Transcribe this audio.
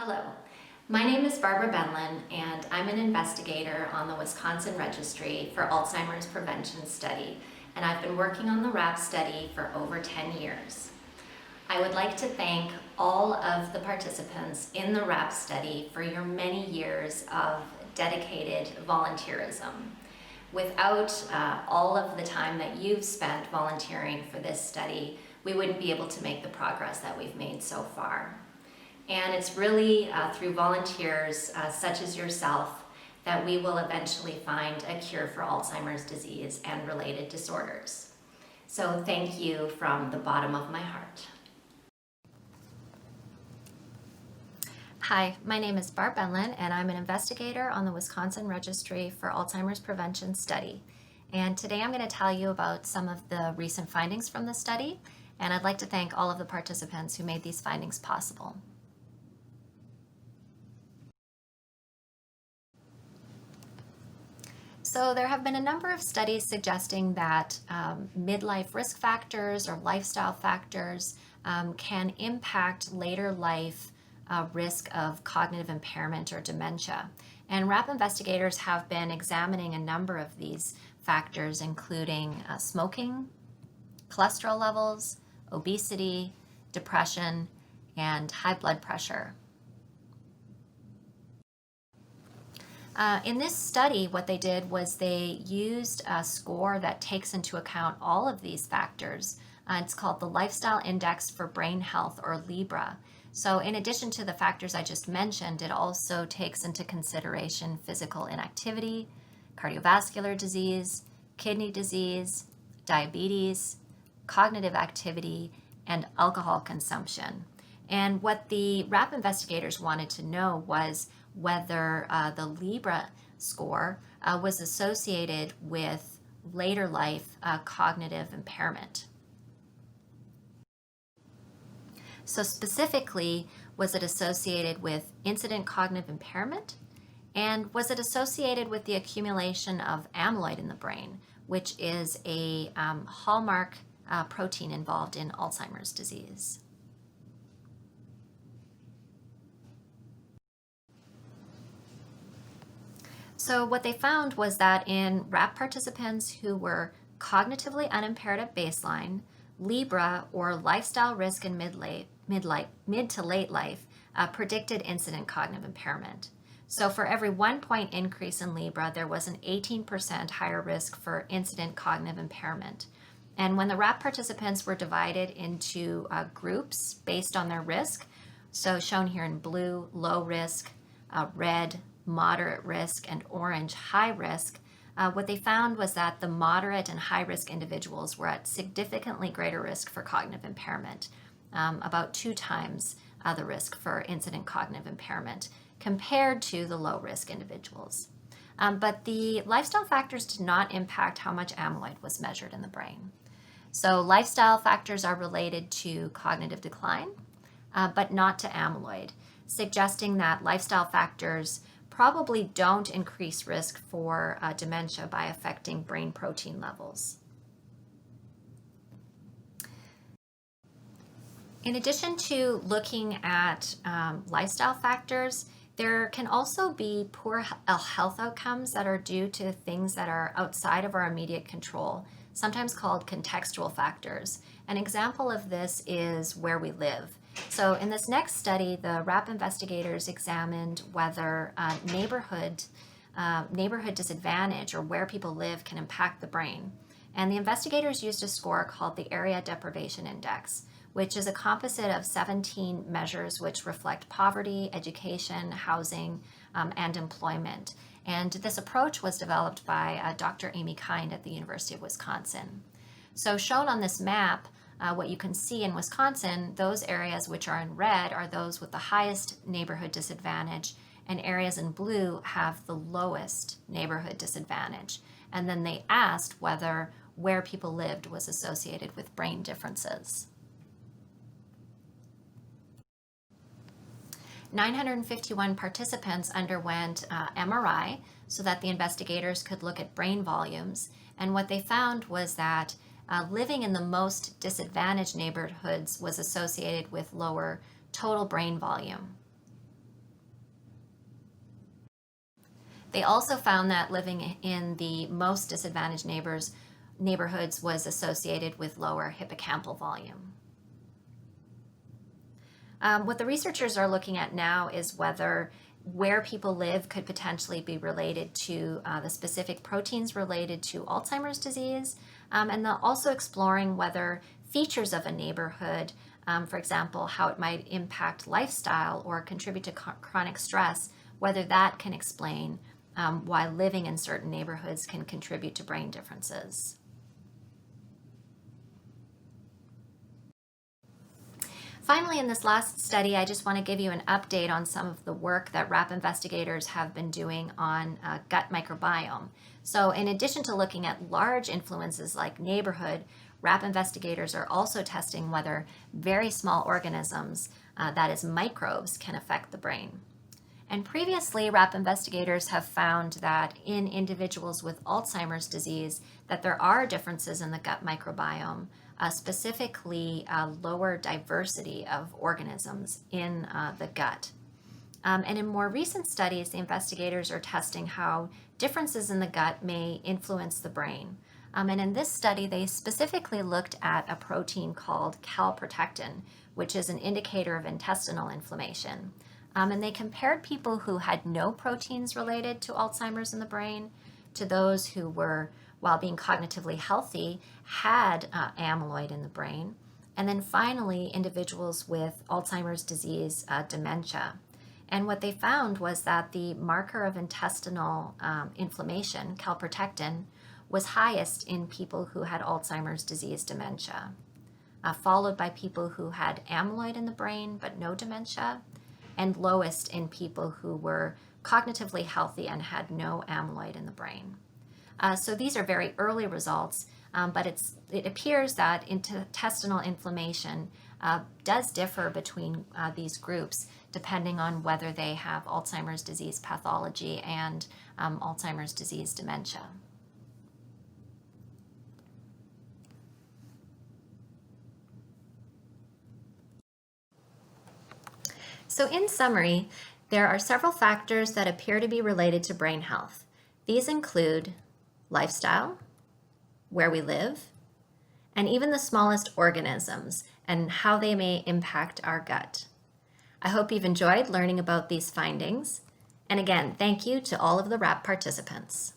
Hello, my name is Barbara Bendlin and I'm an investigator on the Wisconsin Registry for Alzheimer's Prevention Study, and I've been working on the RAP study for over 10 years. I would like to thank all of the participants in the RAP study for your many years of dedicated volunteerism. Without all of the time that you've spent volunteering for this study, we wouldn't be able to make the progress that we've made so far. And it's really through volunteers such as yourself that we will eventually find a cure for Alzheimer's disease and related disorders. So thank you from the bottom of my heart. Hi, my name is Barb Bendlin and I'm an investigator on the Wisconsin Registry for Alzheimer's Prevention Study. And today I'm going to tell you about some of the recent findings from the study, and I'd like to thank all of the participants who made these findings possible. So there have been a number of studies suggesting that midlife risk factors or lifestyle factors can impact later life risk of cognitive impairment or dementia. And RAP investigators have been examining a number of these factors, including smoking, cholesterol levels, obesity, depression, and high blood pressure. In this study, what they did was they used a score that takes into account all of these factors. It's called the Lifestyle Index for Brain Health, or LIBRA. So in addition to the factors I just mentioned, it also takes into consideration physical inactivity, cardiovascular disease, kidney disease, diabetes, cognitive activity, and alcohol consumption. And what the RAP investigators wanted to know was whether the LIBRA score was associated with later life cognitive impairment. So specifically, was it associated with incident cognitive impairment? And was it associated with the accumulation of amyloid in the brain, which is a hallmark protein involved in Alzheimer's disease? So what they found was that in RAP participants who were cognitively unimpaired at baseline, LIBRA, or lifestyle risk in mid to late life, predicted incident cognitive impairment. So for every 1 point increase in LIBRA, there was an 18% higher risk for incident cognitive impairment. And when the RAP participants were divided into groups based on their risk, so shown here in blue, low risk, red, moderate risk, and orange, high risk, what they found was that the moderate and high risk individuals were at significantly greater risk for cognitive impairment, about 2 times the risk for incident cognitive impairment compared to the low risk individuals. But the lifestyle factors did not impact how much amyloid was measured in the brain. So lifestyle factors are related to cognitive decline, but not to amyloid, suggesting that lifestyle factors probably don't increase risk for dementia by affecting brain protein levels. In addition to looking at lifestyle factors, there can also be poor health outcomes that are due to things that are outside of our immediate control, sometimes called contextual factors. An example of this is where we live. So in this next study, the RAP investigators examined whether neighborhood disadvantage, or where people live, can impact the brain. And the investigators used a score called the Area Deprivation Index, which is a composite of 17 measures which reflect poverty, education, housing, and employment. And this approach was developed by Dr. Amy Kind at the University of Wisconsin. So shown on this map, what you can see in Wisconsin, those areas which are in red are those with the highest neighborhood disadvantage, and areas in blue have the lowest neighborhood disadvantage. And then they asked whether where people lived was associated with brain differences. 951 participants underwent MRI so that the investigators could look at brain volumes, and what they found was that living in the most disadvantaged neighborhoods was associated with lower total brain volume. They also found that living in the most disadvantaged neighborhoods was associated with lower hippocampal volume. What the researchers are looking at now is whether where people live could potentially be related to the specific proteins related to Alzheimer's disease, and they're also exploring whether features of a neighborhood, for example, how it might impact lifestyle or contribute to chronic stress, whether that can explain why living in certain neighborhoods can contribute to brain differences. Finally, in this last study, I just want to give you an update on some of the work that RAP investigators have been doing on gut microbiome. So in addition to looking at large influences like neighborhood, RAP investigators are also testing whether very small organisms, that is microbes, can affect the brain. And previously, RAP investigators have found that in individuals with Alzheimer's disease, that there are differences in the gut microbiome, specifically lower diversity of organisms in the gut. And in more recent studies, the investigators are testing how differences in the gut may influence the brain. And in this study, they specifically looked at a protein called calprotectin, which is an indicator of intestinal inflammation. And they compared people who had no proteins related to Alzheimer's in the brain to those who were, while being cognitively healthy, had amyloid in the brain. And then finally, individuals with Alzheimer's disease dementia. And what they found was that the marker of intestinal inflammation, calprotectin, was highest in people who had Alzheimer's disease dementia, followed by people who had amyloid in the brain but no dementia, and lowest in people who were cognitively healthy and had no amyloid in the brain. So these are very early results, but it appears that intestinal inflammation does differ between these groups depending on whether they have Alzheimer's disease pathology and Alzheimer's disease dementia. So in summary, there are several factors that appear to be related to brain health. These include lifestyle, where we live, and even the smallest organisms and how they may impact our gut. I hope you've enjoyed learning about these findings. And again, thank you to all of the RAP participants.